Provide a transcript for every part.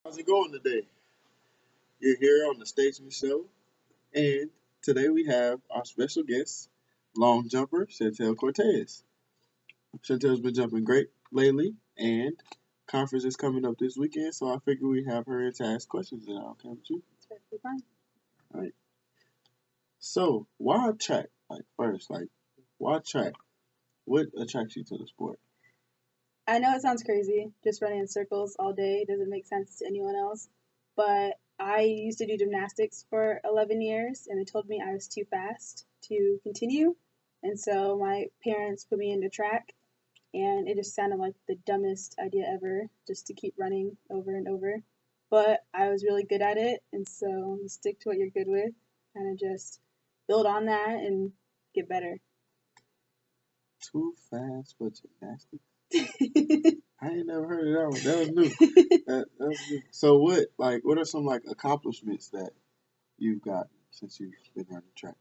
How's it going today? You're here on the Station Show, and today we have our special guest, long jumper Chantel Cortez. Chantel's been jumping great lately, and conference is coming up this weekend, so I figured we have her in to ask questions. Is that okay with you? It's perfectly fine. All right. So, why track? Why track? What attracts you to the sport? I know it sounds crazy, just running in circles all day doesn't make sense to anyone else, but I used to do gymnastics for 11 years and they told me I was too fast to continue. And so my parents put me into track and it just sounded like the dumbest idea ever just to keep running over and over. But I was really good at it, and so you stick to what you're good with, kind of just build on that and get better. Too fast for gymnastics? I ain't never heard of that one. That was new. That was new. So what are some accomplishments that you've got since you've been running track?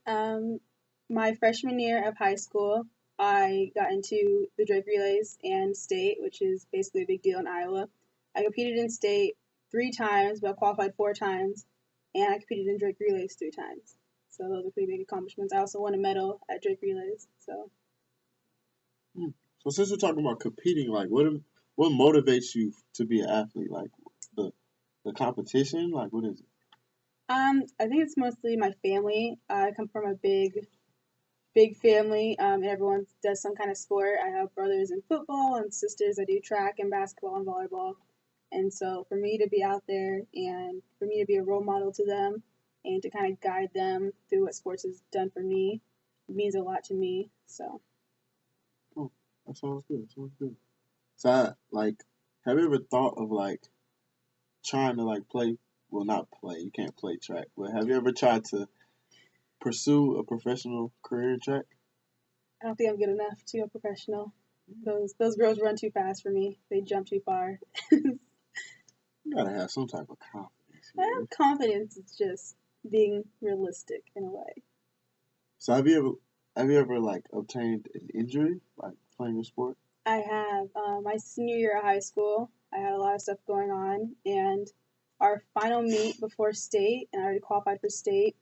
My freshman year of high school, I got into the Drake Relays and state, which is basically a big deal in Iowa. I competed in state 3 times, but qualified 4 times, and I competed in Drake Relays 3 times. So those are pretty big accomplishments. I also won a medal at Drake Relays. So Hmm. So since we're talking about competing, what motivates you to be an athlete? Like the the competition? Like what is it? I think it's mostly my family. I come from a big family, and everyone does some kind of sport. I have brothers in football and sisters that do track and basketball and volleyball. And so for me to be out there and for me to be a role model to them and to kind of guide them through what sports has done for me means a lot to me. So Oh, that sounds good. That sounds good. So have you ever thought of trying to play? Well, not play. You can't play track. But have you ever tried to pursue a professional career in track? I don't think I'm good enough to go professional. Those girls run too fast for me. They jump too far. You gotta have some type of confidence. I have confidence. It's just being realistic in a way. So have you ever obtained an injury playing a sport? I have my senior year of high school. I had a lot of stuff going on, and our final meet before state, and I already qualified for state.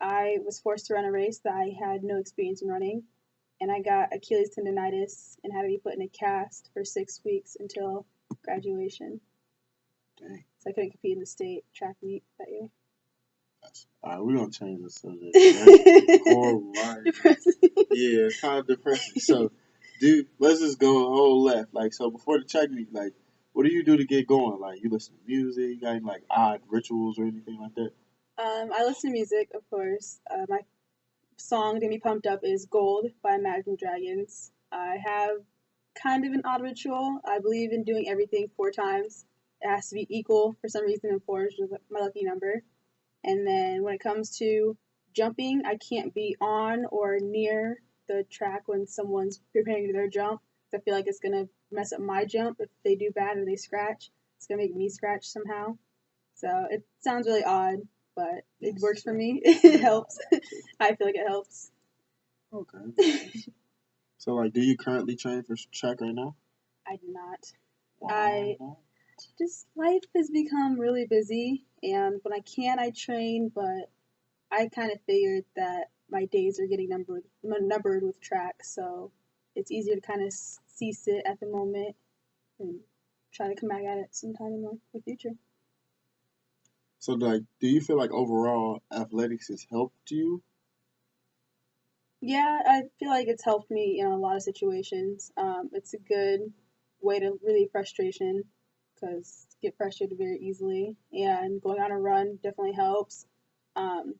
I was forced to run a race that I had no experience in running, and I got Achilles tendonitis and had to be put in a cast for 6 weeks until graduation. Dang. So I couldn't compete in the state track meet that year. All right, we're gonna change the subject. That's horrible. Right? Yeah, it's kind of depressing. So, dude, let's just go a whole left. So before the track meet, what do you do to get going? Like, you listen to music? You got any odd rituals or anything like that? I listen to music, of course. My song to get me pumped up is Gold by Imagine Dragons. I have kind of an odd ritual. I believe in doing everything 4 times. It has to be equal for some reason, and 4 is just my lucky number. And then when it comes to jumping, I can't be on or near the track when someone's preparing their jump. I feel like it's gonna mess up my jump if they do bad or they scratch. It's gonna make me scratch somehow. So it sounds really odd, but it works for me. It helps. I feel like it helps. Okay. So, do you currently train for track right now? I do not. Why I not? just life has become really busy, and when I can, I train. But I kind of figured that my days are getting numbered with track, so it's easier to kind of cease it at the moment and try to come back at it sometime in the future. So, do you feel like overall athletics has helped you? Yeah, I feel like it's helped me in a lot of situations. It's a good way to relieve frustration because I get frustrated very easily, and going on a run definitely helps. Um,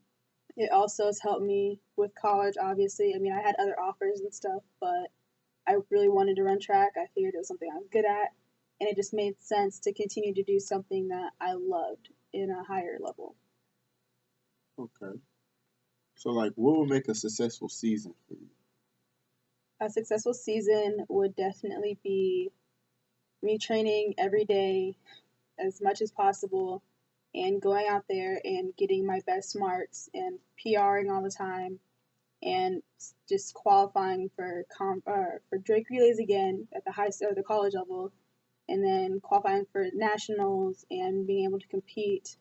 it also has helped me with college, obviously. I mean, I had other offers and stuff, but I really wanted to run track. I figured it was something I was good at, and it just made sense to continue to do something that I loved in a higher level. Okay. So, what would make a successful season for you? A successful season would definitely be me training every day as much as possible and going out there and getting my best marks and PRing all the time and just qualifying for Drake relays again at the high or the college level and then qualifying for nationals and being able to compete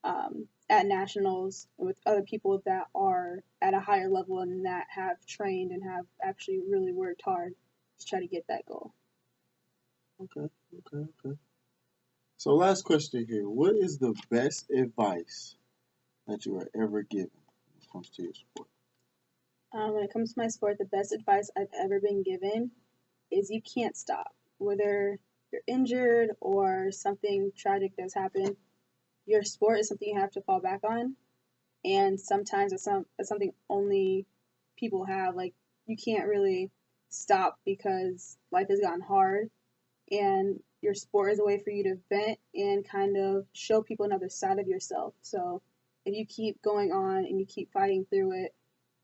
at nationals with other people that are at a higher level and that have trained and have actually really worked hard to try to get that goal. Okay, okay. So last question here. What is the best advice that you were ever given when it comes to your sport? When it comes to my sport, the best advice I've ever been given is you can't stop. Whether you're injured or something tragic does happen, your sport is something you have to fall back on. And sometimes it's something only people have. Like, you can't really stop because life has gotten hard, and your sport is a way for you to vent and kind of show people another side of yourself. So if you keep going on and you keep fighting through it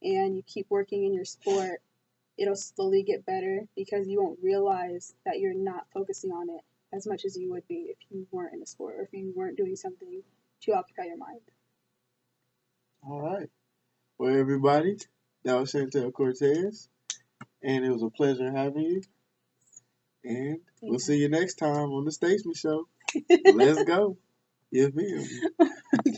and you keep working in your sport, it'll slowly get better because you won't realize that you're not focusing on it as much as you would be if you weren't in a sport or if you weren't doing something to occupy your mind. All right. Well, everybody, that was Chantel Cortez, and it was a pleasure having you. And we'll see you next time on the Statesman Show. Let's go. You feel me?